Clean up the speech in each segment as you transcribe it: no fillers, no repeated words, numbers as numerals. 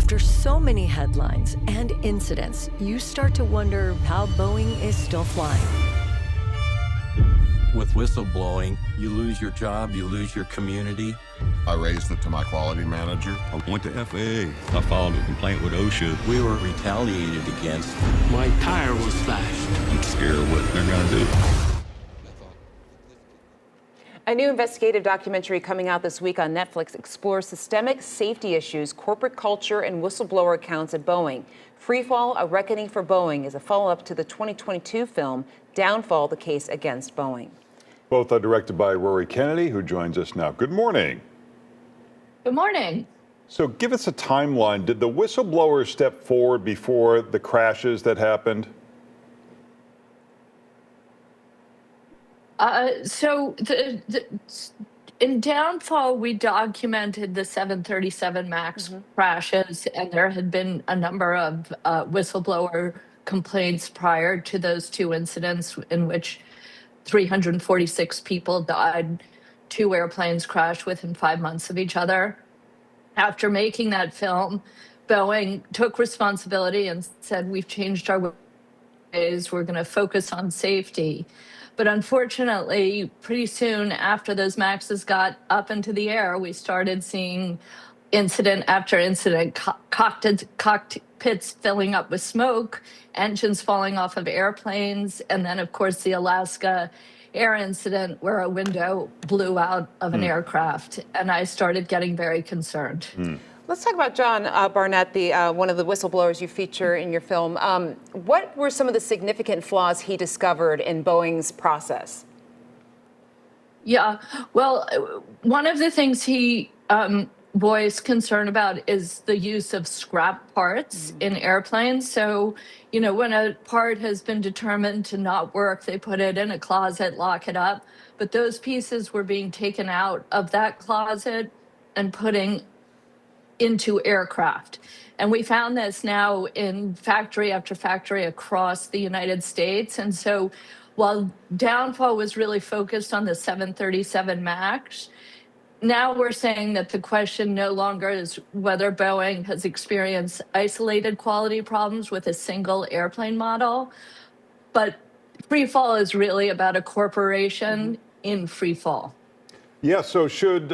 After so many headlines and incidents, you start to wonder how Boeing is still flying. With whistleblowing, you lose your job, you lose your community. I raised it to my quality manager. I went to FAA. I filed a complaint with OSHA. We were retaliated against. My tire was slashed. I'm scared of what they're going to do. A new investigative documentary coming out this week on Netflix explores systemic safety issues, corporate culture, and whistleblower accounts at Boeing. Freefall, A Reckoning for Boeing is a follow-up to the 2022 film Downfall, The Case Against Boeing. Both are directed by Rory Kennedy, who joins us now. Good morning. Good morning. So give us a timeline. Did the whistleblower step forward before the crashes that happened? In Downfall, we documented the 737 MAX crashes, and there had been a number of whistleblower complaints prior to those two incidents in which 346 people died. Two airplanes crashed within 5 months of each other. After making that film, Boeing took responsibility and said, we've changed our ways, we're going to focus on safety. But unfortunately, pretty soon after those MAXs got up into the air, we started seeing incident after incident, cockpits filling up with smoke, engines falling off of airplanes, and then, of course, the Alaska air incident where a window blew out of an aircraft. And I started getting very concerned. Let's talk about John Barnett, one of the whistleblowers you feature in your film. What were some of the significant flaws he discovered in Boeing's process? Yeah, well, one of the things he voiced concern about is the use of scrap parts in airplanes. So, you know, when a part has been determined to not work, they put it in a closet, lock it up. But those pieces were being taken out of that closet and putting into aircraft. And we found this now in factory after factory across the United States. And so while Downfall was really focused on the 737 MAX, now we're saying that the question no longer is whether Boeing has experienced isolated quality problems with a single airplane model, but Freefall is really about a corporation in freefall. Yeah, so should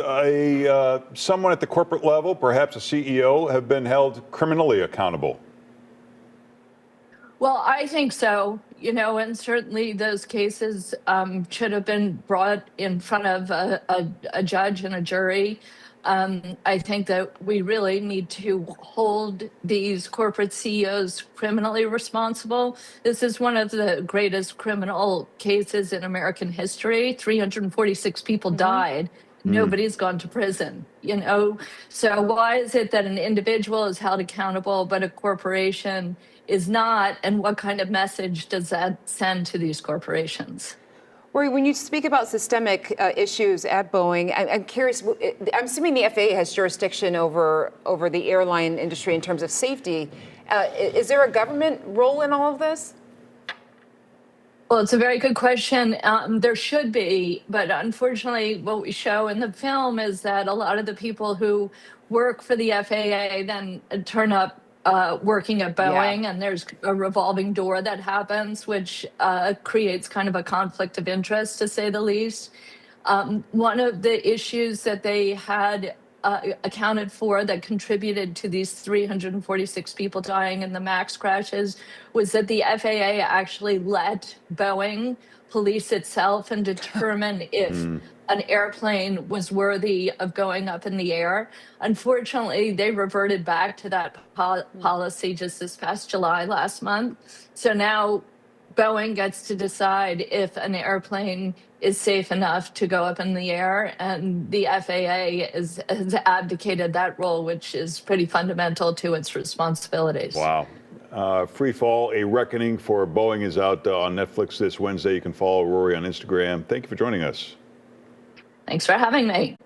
someone at the corporate level, perhaps a CEO, have been held criminally accountable? Well, I think so, you know, and certainly those cases should have been brought in front of a judge and a jury. I think that we really need to hold these corporate CEOs criminally responsible. This is one of the greatest criminal cases in American history. 346 people died. Nobody's gone to prison, you know? So why is it that an individual is held accountable, but a corporation is not? And what kind of message does that send to these corporations? Rory, when you speak about systemic issues at Boeing, I'm curious, I'm assuming the FAA has jurisdiction over the airline industry in terms of safety. Is there a government role in all of this? Well, it's a very good question. There should be, but unfortunately, what we show in the film is that a lot of the people who work for the FAA then turn up working at Boeing, and there's a revolving door that happens, which creates kind of a conflict of interest, to say the least. One of the issues that they had accounted for that contributed to these 346 people dying in the MAX crashes was that the FAA actually let Boeing police itself and determine if an airplane was worthy of going up in the air. Unfortunately, they reverted back to that policy just this past July last month. So now Boeing gets to decide if an airplane is safe enough to go up in the air, and the FAA has abdicated that role, which is pretty fundamental to its responsibilities. Wow. Freefall, A Reckoning for Boeing is out on Netflix this Wednesday. You can follow Rory on Instagram. Thank you for joining us. Thanks for having me.